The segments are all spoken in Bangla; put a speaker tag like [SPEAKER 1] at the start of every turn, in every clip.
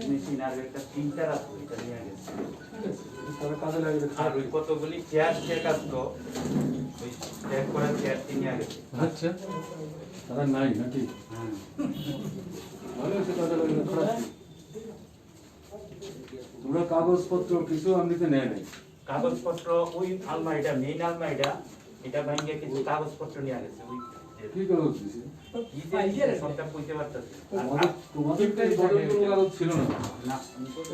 [SPEAKER 1] মেশিন আর একটা প্রিন্টার আছে এটা নিয়ে গেছে কাজে লাগবে আর ওই কতগুলি চেয়ার চেক আসলো ওই চেক করা চেয়ার নিয়ে গেছে
[SPEAKER 2] আচ্ছা তারা নাই নাকি ভালো আছে কাজে লাগবে খারাপ তোমরা কাগজপত্র কিছু আমনিতে নেয় নাই
[SPEAKER 1] কাগজপত্র ওই আলমারিটা মেইন আলমারিটা এটা ভাঙিয়ে কিছু কাগজপত্র নিয়ে গেছে ওই
[SPEAKER 2] কি কাগজ দিছে
[SPEAKER 1] সবটা কইতে পারতেছি
[SPEAKER 2] তোমাদের তো কোনো কাগজ ছিল না
[SPEAKER 1] না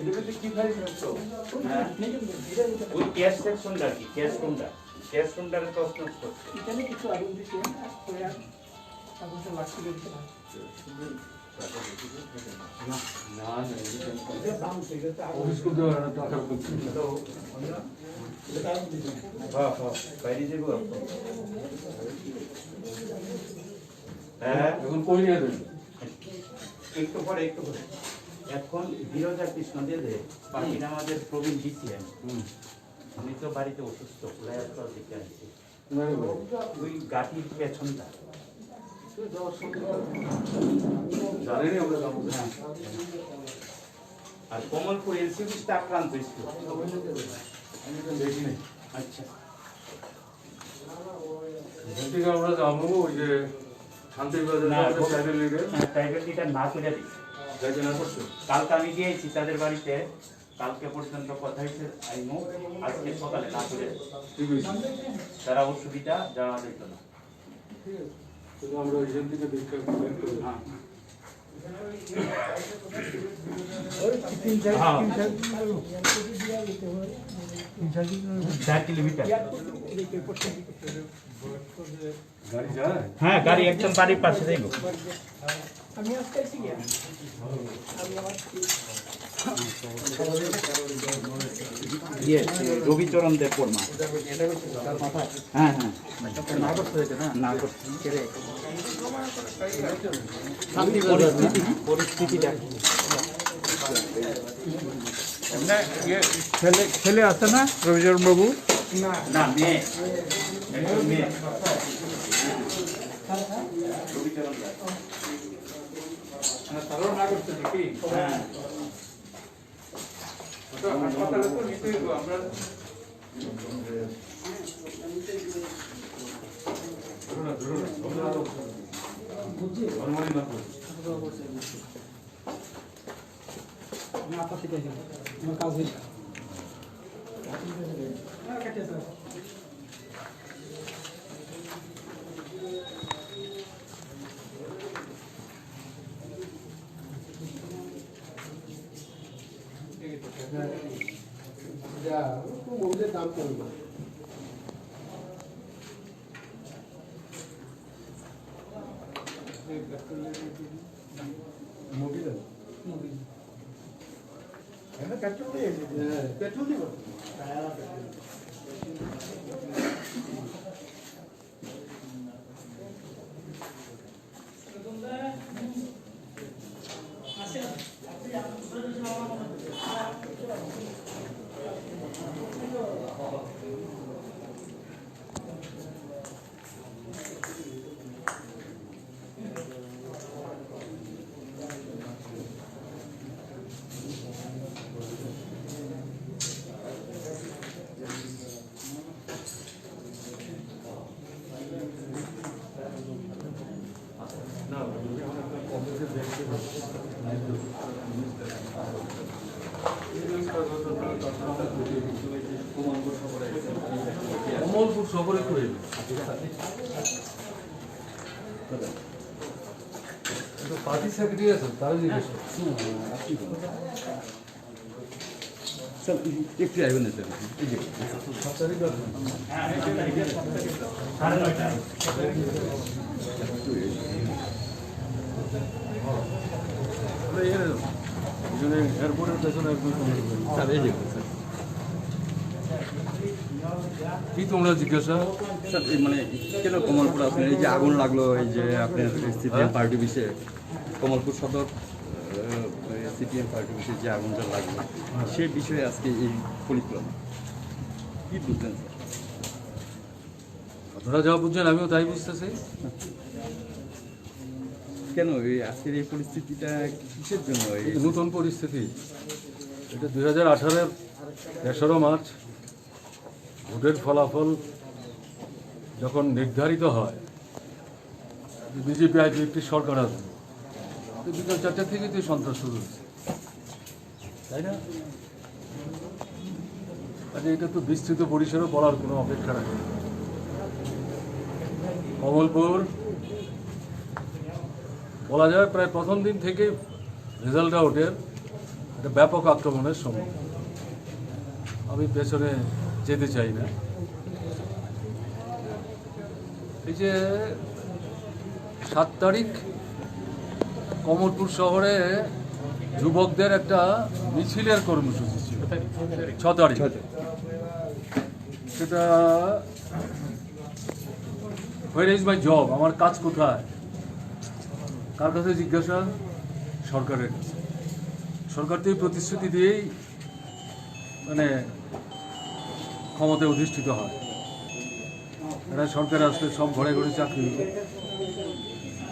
[SPEAKER 1] এটাতে কি ফাইল রাখছো ওই ক্যাশ সেকশনটা কি ক্যাশ রুমটার প্রশ্ন করছে
[SPEAKER 3] এখানে কিছু আগুন দিছে আগুনটা লাগছে না
[SPEAKER 2] না না অফিস করতে পারে না টাকা করতে
[SPEAKER 1] বাইরে যাবো হ্যাঁ
[SPEAKER 2] এখন কই নিয়ে দেন
[SPEAKER 1] একটু পরে এখন বিরোধা কৃষ্ণ দিয়ে দে বাকিটা আমাদের প্রবীণ ডিসিএম উনি তো বাড়িতে অসুস্থ ফুলাইয়ার দিকে আসছে ওই গাটির পেছনটা
[SPEAKER 2] জানেনি আমরা যাবো
[SPEAKER 1] আর কমলপুর এলসিবিসটা আক্রান্ত হয়েছিল
[SPEAKER 2] আমি তো দেখি নাই
[SPEAKER 1] আচ্ছা
[SPEAKER 2] এখান থেকে আমরা যাবো ওই যে শান্তিবাজার ট্রাইবেল লিগের
[SPEAKER 1] প্রাইভেট লিটার না করে দিই
[SPEAKER 2] যাইতে না করছো
[SPEAKER 1] কালকে আমি গিয়েছি তাদের বাড়িতে কালকে পর্যন্ত কথা হয়েছে আইমো আজকে সকালে না করে
[SPEAKER 2] ঠিক আছে
[SPEAKER 1] তারা অসুবিধা যাওয়া যেত না
[SPEAKER 2] ঠিক আছে তো আমরা এখান থেকে দেখতে
[SPEAKER 1] হ্যাঁ
[SPEAKER 2] গাড়ি যায়
[SPEAKER 1] হ্যাঁ গাড়ি একদম বাড়ির পাশে যাইব
[SPEAKER 3] আমি আজকে এসে গিয়া আমি আমার
[SPEAKER 1] রবিচরণ দেব বর্মা হ্যাঁ হ্যাঁ না করছে পরিস্থিতিটা
[SPEAKER 4] ছেলে আছে না রবিচরণ বাবু
[SPEAKER 1] না মেয়ে একজন মেয়ে রবিচরণ দাস
[SPEAKER 2] তারও না করছে নাকি
[SPEAKER 1] হ্যাঁ
[SPEAKER 2] হাসপাতালে তো নিতে আমরা
[SPEAKER 3] আমি আপত্তি দেখি আমার কাজ হয়েছে দাম করবো
[SPEAKER 2] মোবিল
[SPEAKER 3] পেট্রোল দিয়ে পেট্রোল দিব
[SPEAKER 2] কমলপুর শহরে করে পার্টি সেক্রেটারি আছে তারা জিজ্ঞেস
[SPEAKER 4] স্যার একটু আসবেন না স্যার এই যে
[SPEAKER 2] 7 তারিখ আছে এখানে এয়ারপোর্টের পেছনে একদম
[SPEAKER 4] স্যার এই দেখুন স্যার
[SPEAKER 2] কি তোমরা জিজ্ঞাসা?
[SPEAKER 4] স্যার এই মানে কেন কমলপুর আপনার এই যে আগুন লাগলো এই যে আপনার সিপিএম পার্টি বিষয়ে কমলপুর সদর সিপিএম পার্টি বিষয়ে যে আগুনটা লাগলো সেই বিষয়ে আজকে এই পরিক্রমা কি বুঝলেন স্যার?
[SPEAKER 2] আপনারা যা বুঝছেন আমিও তাই বুঝতেছি।
[SPEAKER 4] কেন এই আজকের এই পরিস্থিতিটা কিসের জন্য এই
[SPEAKER 2] এই নতুন পরিস্থিতি, এটা 2018-এর 3রা মার্চ ভোটের ফলাফল যখন নির্ধারিত হয় বিজেপি আজ একটি সরকার আসবে, তো বিকেল 4টা থেকে তো সন্ত্রাস শুরু হয়েছে, তাই না? আচ্ছা, এটা তো বিস্তৃত পরিসরে বলার কোনো অপেক্ষা রাখে না। কমলপুর বলা যায় প্রায় প্রথম দিন থেকে রেজাল্ট আউটের একটা ব্যাপক আক্রমণের সময়। আমি পেছনে যেতে চাই না। এই যে 7 তারিখ কমলপুর শহরে যুবকদের একটা মিছিলের কর্মসূচি ছিল, 6 তারিখ সেটা হোয়ার ইজ মাই জব, আমার কাজ কোথায়, কার কাছে জিজ্ঞাসা? সরকারের কাছে। সরকার তো এই প্রতিশ্রুতি দিয়েই মানে ক্ষমতায় অধিষ্ঠিত হয়। এরা সরকার আসলে সব ঘরে ঘরে চাকরি,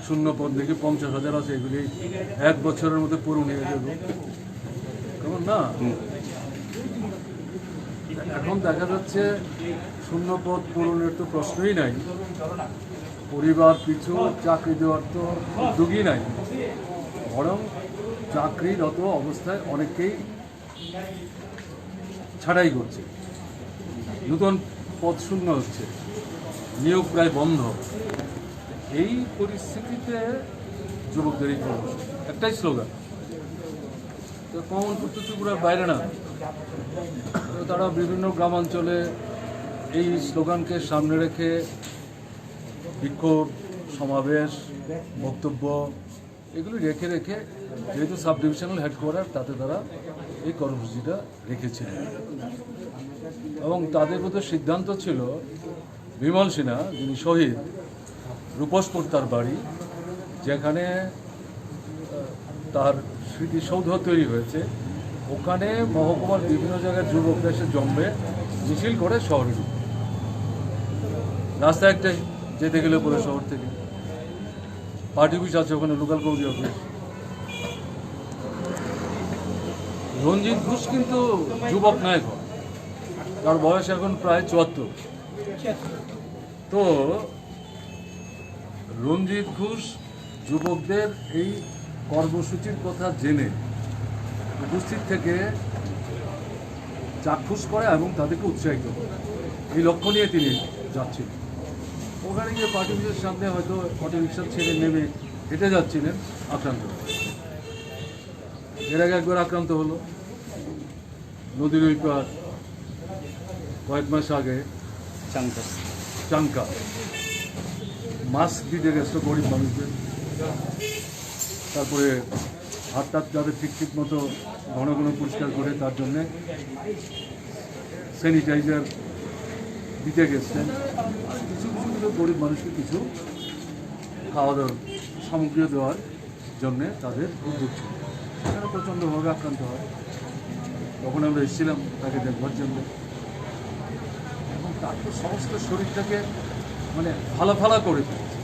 [SPEAKER 2] শূন্য পদ দেখি 50,000 আছে, এগুলি 1 বছরের মধ্যে পূরণ হয়ে যাবে, কেমন না? এখন দেখা যাচ্ছে শূন্য পদ পূরণের তো প্রশ্নই নাই, পরিবার পিছু চাকরি দেওয়ার তো উদ্যোগই নাই, বরং চাকরিরত অবস্থায় অনেকেই ছাড়াই করছে, নতুন পদ শূন্য হচ্ছে, নিয়োগ প্রায় বন্ধ। এই পরিস্থিতিতে যুবকদের এই কর্মসূচি, একটাই স্লোগান, তো কমলপুর তো ত্রিপুরার বাইরে না, তো তারা বিভিন্ন গ্রামাঞ্চলে এই স্লোগানকে সামনে রেখে বিক্ষোভ, সমাবেশ, বক্তব্য এগুলি রেখে রেখে যেহেতু সাব ডিভিশনাল হেডকোয়ার্টার তাতে তারা এই কর্মসূচিটা রেখেছিলেন এবং তাদের মধ্যে সিদ্ধান্ত ছিল বিমল সিনহা, যিনি শহীদ, রূপসপুর তার বাড়ি, যেখানে তার স্মৃতিসৌধ তৈরি হয়েছে, ওখানে মহকুমার বিভিন্ন জায়গায় যুবকরা এসে জমবে, মিছিল করে শহরে ঢুকবে। রাস্তা একটাই, যেতে গেলে পুরো শহর থেকে পার্টি অফিস আছে, ওখানে local committee office. Ranjit Ghosh কিন্তু যুবক নায়ক, তার বয়স এখন প্রায় 74। তো রঞ্জিত ঘোষ যুবকদের এই কর্মসূচির কথা জেনে উপস্থিত থেকে চাক্ষুষ করে এবং তাদেরকে উৎসাহিত করে, এই লক্ষ্য নিয়ে তিনি যাচ্ছিলেন। ওখানে গিয়ে পার্টি অফিসের সামনে হয়তো অটো রিক্সা ছেড়ে নেমে হেঁটে যাচ্ছিলেন, আক্রান্ত হলেন। এর আগে একবার আক্রান্ত হলো নদীর ওই পার, কয়েক মাস আগে চাঙ্কা মাস্ক দিতে গেছিল গরিব মানুষদের, তারপরে হাত টাত যাদের ঠিক মতো ঘন ঘন পরিষ্কার করে তার জন্যে স্যানিটাইজার দিতে গেছিলেন। আর কিছু কিছু গরিব মানুষকে কিছু খাওয়া দাওয়ার সামগ্রী দেওয়ার জন্যে তাদের উদ্যোগ ছিল। সেখানে প্রচণ্ডভাবে আক্রান্ত হয়, তখন আমরা এসেছিলাম তাকে দেখবার জন্য, এবং তার তো সমস্ত শরীরটাকে মানে ফালা করে ফেলেছে।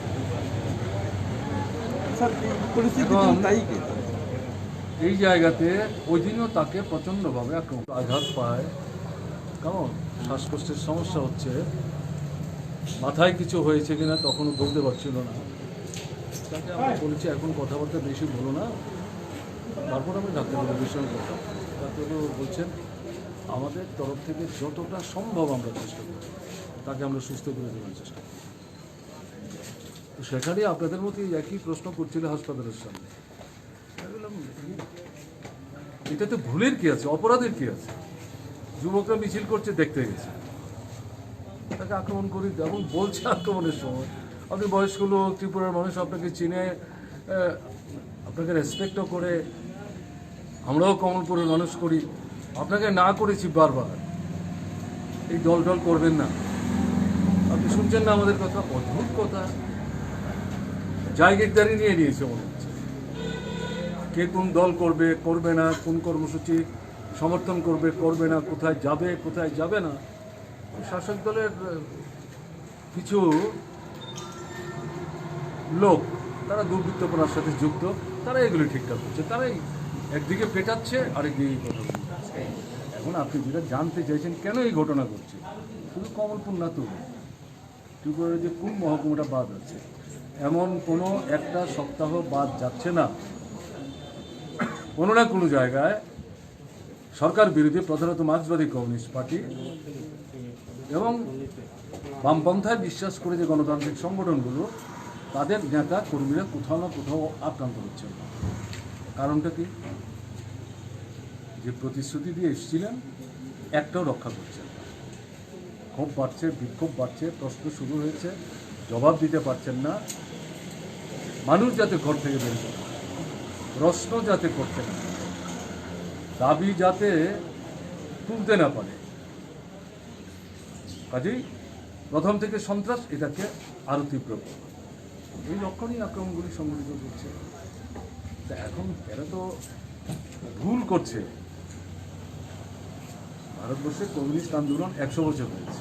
[SPEAKER 2] এই জায়গাতে ওই দিনও তাকে প্রচণ্ডভাবে আঘাত পায়, কেমন শ্বাসকষ্টের সমস্যা হচ্ছে, মাথায় কিছু হয়েছে কিনা তখনও বলতে পারছিল না। তাকে আমরা বলেছি এখন কথাবার্তা বেশি বলো না, তারপর আমি ডাক্তারবাবুর সঙ্গে কথা, ডাক্তারবাবু বলছেন আমাদের তরফ থেকে যতটা সম্ভব আমরা চেষ্টা করি তাকে আমরা সুস্থ করে দেওয়ার চেষ্টা করি। তো সেখানেই আপনাদের মধ্যে একই প্রশ্ন করছিল হাসপাতালের সামনে। বললাম এটাতে ভুলের কি আছে, অপরাধের কি আছে? যুবকরা মিছিল করছে, দেখতে গেছে, তাকে আক্রমণ করি এবং বলছে আক্রমণের সময় আপনি বয়স্ক লোক, ত্রিপুরার মানুষ আপনাকে চিনে, আপনাকে রেসপেক্টও করে, আমরাও কমলপুরের মানুষ করি, আপনাকে না করেছি বারবার, এই দল টল করবেন না। আপনি শুনছেন না আমাদের কথা? অদ্ভুত কথা, জায়গাদারি নিয়ে নিয়েছে মনে হচ্ছে। কে কোন দল করবে, করবে না, কোন কর্মসূচি সমর্থন করবে, করবে না, কোথায় যাবে, কোথায় যাবে না। শাসক দলের কিছু লোক, তারা দুর্বৃত্তপনার সাথে যুক্ত, তারা এগুলি ঠিকঠাক করছে। তারাই একদিকে পেটাচ্ছে, আরেকদিকে কথা বলছে। এখন আপনি যেটা জানতে চাইছেন কেন এই ঘটনা ঘটছে, শুধু কমলপুর না তো, ত্রিপুরার যে কোন মহকুমাটা বাদ আছে, এমন কোনো একটা সপ্তাহ বাদ যাচ্ছে না কোনো না কোনো জায়গায় সরকার বিরোধী, প্রধানত মার্ক্সবাদী কমিউনিস্ট পার্টি এবং বামপন্থায় বিশ্বাস করে যে গণতান্ত্রিক সংগঠনগুলো, তাদের নেতা কর্মীরা কোথাও না কোথাও আক্রান্ত হচ্ছে। কারণটা কি? যে প্রতিশ্রুতি দিয়ে এসেছিলেন একটাও রক্ষা করছেন না। ক্ষোভ বাড়ছে, বিক্ষোভ বাড়ছে, প্রশ্ন শুরু হয়েছে, জবাব দিতে পারছেন না। মানুষ যাতে ঘর থেকে বের করে, প্রশ্ন যাতে করতে না, দাবি যাতে তুলতে না পারে, কাজেই প্রথম থেকে সন্ত্রাস এটাকে আরো তীব্র করে। এই লক্ষণই আক্রমণগুলি সংঘটিত করছে। তা এখন এরা তো ভুল করছে। ভারতবর্ষে কমিউনিস্ট আন্দোলন 100 বছর হয়েছে।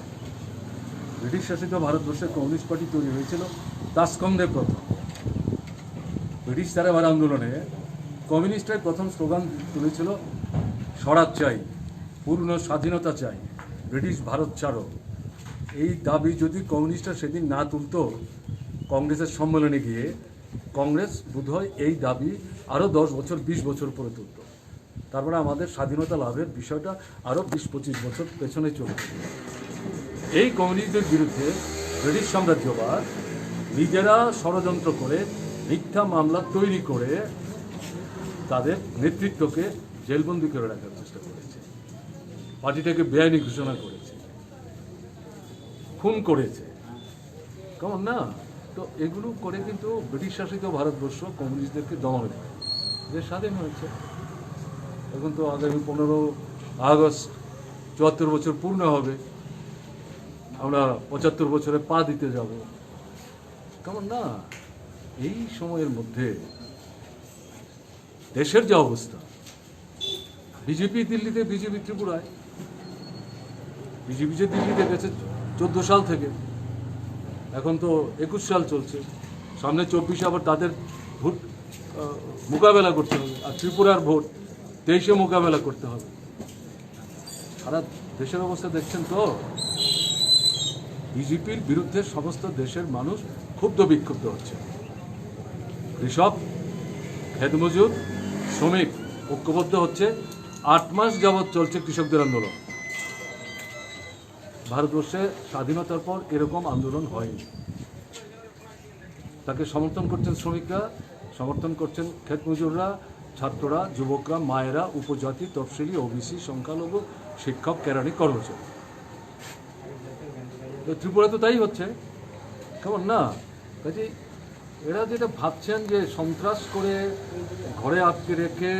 [SPEAKER 2] ব্রিটিশ শাসিত ভারতবর্ষে কমিউনিস্ট পার্টি তৈরি হয়েছিল তাসকন্দে প্রথম। ব্রিটিশ তারেবার আন্দোলনে কমিউনিস্টরাই প্রথম স্লোগান তুলেছিল, স্বরাজ চাই, পূর্ণ স্বাধীনতা চাই, ব্রিটিশ ভারত ছাড়ো। এই দাবি যদি কমিউনিস্টরা সেদিন না তুলত কংগ্রেসের সম্মেলনে গিয়ে, কংগ্রেস বোধহয় এই দাবি আরও 10 বছর 20 বছর পরে তুলত। তারপরে আমাদের স্বাধীনতা লাভের বিষয়টা আরও 20-25 বছর পেছনে চলে গেল। এই কমিউনিস্টদের বিরুদ্ধে ব্রিটিশ সাম্রাজ্যবাদ নিজেরা ষড়যন্ত্র করে, মিথ্যা মামলা তৈরি করে তাদের নেতৃত্বকে জেলবন্দি করে রাখার চেষ্টা করেছে, পার্টিটাকে বেআইনি ঘোষণা করেছে, খুন করেছে। কেমন না? তো এগুলো করে কিন্তু ব্রিটিশ শাসিত ভারতবর্ষ কমিউনিস্টদেরকে দমন করে, যে স্বাধীন হয়েছে। এখন তো আগামী 15 আগস্ট 74 বছর পূর্ণ হবে, আমরা 75 বছরে পা দিতে যাব। কেমন না? এই সময়ের মধ্যে দেশের যে অবস্থা, বিজেপি দিল্লিতে, বিজেপি ত্রিপুরায়, বিজেপি যে দিল্লিতে গেছে 14 সাল থেকে, এখন তো 21 সাল চলছে, সামনে 24 আবার তাদের ভোট মোকাবেলা করতে হবে, আর ত্রিপুরার ভোট 23-এ মোকাবেলা করতে হবে। সারা দেশের অবস্থা দেখছেন তো। বিজেপির বিরুদ্ধে সমস্ত দেশের মানুষ ক্ষুব্ধ বিক্ষুব্ধ হচ্ছে। কৃষক, খেতমজুর, শ্রমিক ঐক্যবদ্ধ হচ্ছে। 8 মাস যাবৎ চলছে কৃষকদের আন্দোলন। ভারতবর্ষে স্বাধীনতার পর এরকম আন্দোলন হয়নি। তাকে সমর্থন করছেন শ্রমিকরা, সমর্থন করছেন খেতমজুররা, ছাত্ররা, যুবকরা, মায়েরা, উপজাতি, তফসিলি, ওবিসি, সংখ্যালঘু, শিক্ষক, কেরানি, কর্মচারী। ত্রিপুরা তো তাই হচ্ছে। কেমন না? কাজে এরা যেটা ভাবছেন যে সন্ত্রাস করে, ঘরে আটকে রেখে,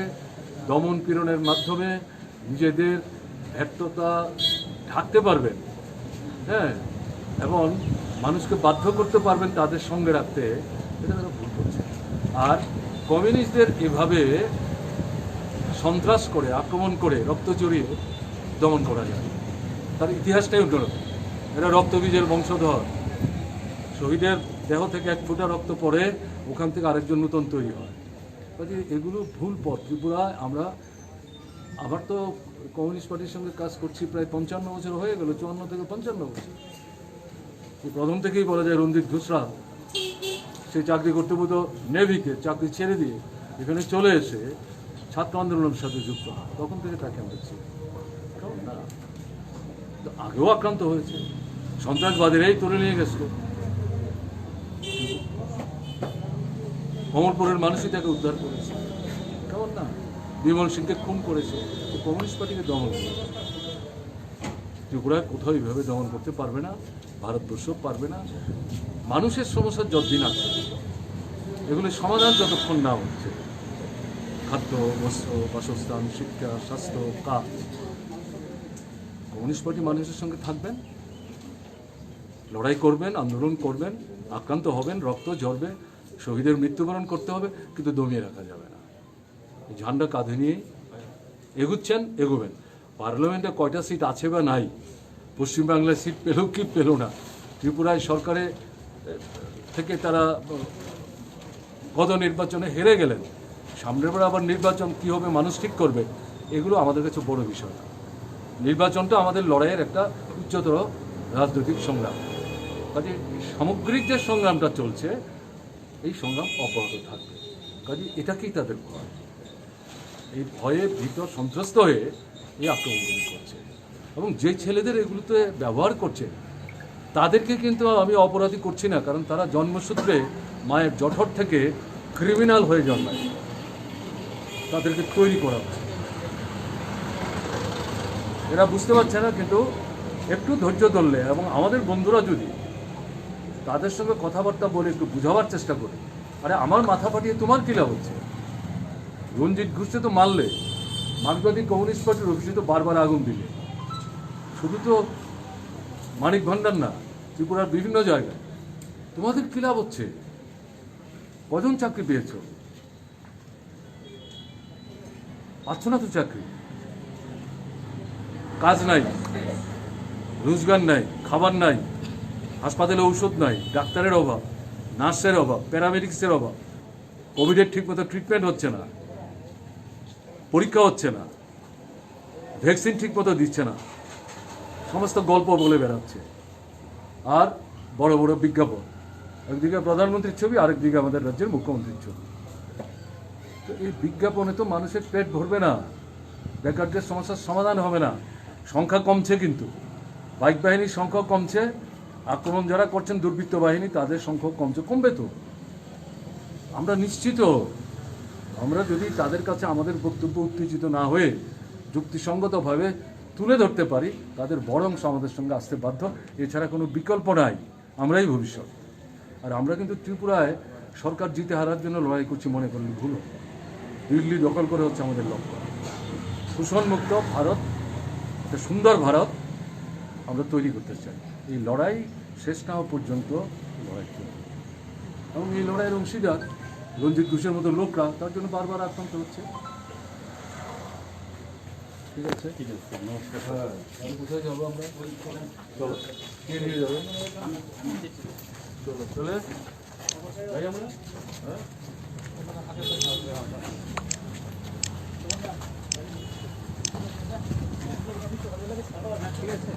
[SPEAKER 2] দমন পীড়নের মাধ্যমে নিজেদের ব্যর্থতা ঢাকতে পারবেন, হ্যাঁ, এবং মানুষকে বাধ্য করতে পারবেন তাদের সঙ্গে রাখতে, এটা তারা ভুল করছে। আর কমিউনিস্টদের এভাবে সন্ত্রাস করে, আক্রমণ করে, রক্ত জড়িয়ে দমন করা যায়। তার ইতিহাসটাই অন্যরকম। এরা রক্তবীজের বংশধর। শহীদের দেহ থেকে 1 ফোঁটা রক্ত পড়ে, ওখান থেকে আরেকজন নূতন তৈরি হয়। কাজে এগুলো ভুল পথ। ত্রিপুরায় আমার তো কমিউনিস্ট পার্টির সঙ্গে কাজ করছি প্রায় 55 বছর হয়ে গেল, 54 থেকে 55 বছর। প্রথম থেকেই বলা যায় রণদীপ ঘোষরা সে চাকরি করতে হতো নেভিতে, চাকরি ছেড়ে দিয়ে এখানে চলে এসে ছাত্র আন্দোলনের সাথে যুক্ত হয়। তখন থেকে তাকে আমরা চিনি। না, তো আগেও আক্রান্ত হয়েছে, সন্ত্রাসবাদীরাই তুলে নিয়ে গেছিল। কমলপুরের মানুষই তাকে উদ্ধার করেছে। কেমন না? বিমল সিংকে খুন করেছে। কমিউনিস্ট পার্টিকে দমন করেছে। ত্রিপুরায় কোথাও এইভাবে দমন করতে পারবে না, ভারতবর্ষ পারবে না। মানুষের সমস্যা যতদিন আছে, এগুলো সমাধান যতক্ষণ না হচ্ছে, খাদ্য, বস্ত্র, বাসস্থান, শিক্ষা, স্বাস্থ্য, কাজ। কমিউনিস্ট পার্টি মানুষের সঙ্গে থাকবেন, লড়াই করবেন, আন্দোলন করবেন, আক্রান্ত হবেন, রক্ত ঝরবে, শহীদের মৃত্যুবরণ করতে হবে, কিন্তু দমিয়ে রাখা যাবে না। এই ঝান্ডা কাঁধে নিয়েই এগুচ্ছেন, এগোবেন। পার্লামেন্টে কয়টা সিট আছে বা নাই, পশ্চিমবাংলায় সিট পেল কি পেল না, ত্রিপুরায় সরকারে থেকে তারা গত নির্বাচনে হেরে গেলেন, সামনের বার আবার নির্বাচন কী হবে মানুষ ঠিক করবে, এগুলো আমাদের কাছে বড় বিষয় না। নির্বাচনটা আমাদের লড়াইয়ের একটা উচ্চতর রাজনৈতিক সংগ্রাম। কাজে সামগ্রিক যে সংগ্রামটা চলছে, এই সংগ্রাম অব্যাহত থাকবে। কাজে এটাকেই তাদের ভয়, এই ভয়ে ভীত সন্ত্রস্ত হয়ে এই আক্রমণগুলি করছে। এবং যে ছেলেদের এগুলোতে ব্যবহার করছে তাদেরকে কিন্তু আমি অপরাধী করছি না, কারণ তারা জন্মসূত্রে মায়ের জঠর থেকে ক্রিমিনাল হয়ে জন্মায়, তাদেরকে তৈরি করা হয়। এরা বুঝতে পারছে না, কিন্তু একটু ধৈর্য ধরলে এবং আমাদের বন্ধুরা যদি তাদের সঙ্গে কথাবার্তা বলে একটু বুঝাবার চেষ্টা করে, আরে আমার মাথা ফাটিয়ে তোমার কী লাভ হচ্ছে? রঞ্জিত ঘোষকে তো মারলে, মার্কসবাদী কমিউনিস্ট পার্টির অফিসে তো বারবার আগুন দিলে, শুধু তো মানিক ভান্ডার না, ত্রিপুরার বিভিন্ন জায়গায়। তোমাদের কী লাভ হচ্ছে? কজন চাকরি পেয়েছ? পাচ্ছ না তো চাকরি, কাজ নাই, রোজগার নাই, খাবার নাই, হাসপাতালে ঔষধ নাই, ডাক্তারের অভাব, নার্সের অভাব, প্যারামেডিক্সের অভাব, কোভিডের ঠিকমতো ট্রিটমেন্ট হচ্ছে না, পরীক্ষা হচ্ছে না, ভ্যাকসিন ঠিকমতো দিচ্ছে না, সমস্ত গল্প বলে বেড়াচ্ছে। আর বড় বড় বিজ্ঞাপন, একদিকে প্রধানমন্ত্রীর ছবি, আরেকদিকে আমাদের রাজ্যের মুখ্যমন্ত্রীর ছবি। তো এই বিজ্ঞাপনে তো মানুষের পেট ভরবে না, বেকারদের সমস্যার সমাধান হবে না। সংখ্যা কমছে, কিন্তু বাইক বাহিনীর সংখ্যা কমছে, আক্রমণ যারা করছেন দুর্বৃত্ত বাহিনী তাদের সংখ্যা কমছে, কমবে তো। আমরা নিশ্চিত, আমরা যদি তাদের কাছে আমাদের বক্তব্য উত্তেজিত না হয়ে যুক্তিসঙ্গতভাবে তুলে ধরতে পারি, তাদের বড় অংশ আমাদের সঙ্গে আসতে বাধ্য। এছাড়া কোনো বিকল্প নাই, আমরাই ভবিষ্যৎ। আর আমরা কিন্তু ত্রিপুরায় সরকার জিতে হারার জন্য লড়াই করছি মনে করলে ভুল। দিল্লি দখল করে হচ্ছে আমাদের লক্ষ্য। শোষণমুক্ত ভারত, একটা সুন্দর ভারত আমরা তৈরি করতে চাই। এই লড়াই শেষ না হওয়া পর্যন্ত লড়াই করব, এবং এই লড়াইয়ের অংশীদার রঞ্জিত ঘোষের মতো লোকরা তার জন্য বারবার আক্রান্ত হচ্ছে। ঠিক আছে, ঠিক আছে, নমস্কার। হ্যাঁ, আমি কোথায় যাবো আমরা? চলো, কে নিয়ে যাবে? চলো, চলে যাই আমরা। হ্যাঁ, ঠিক আছে।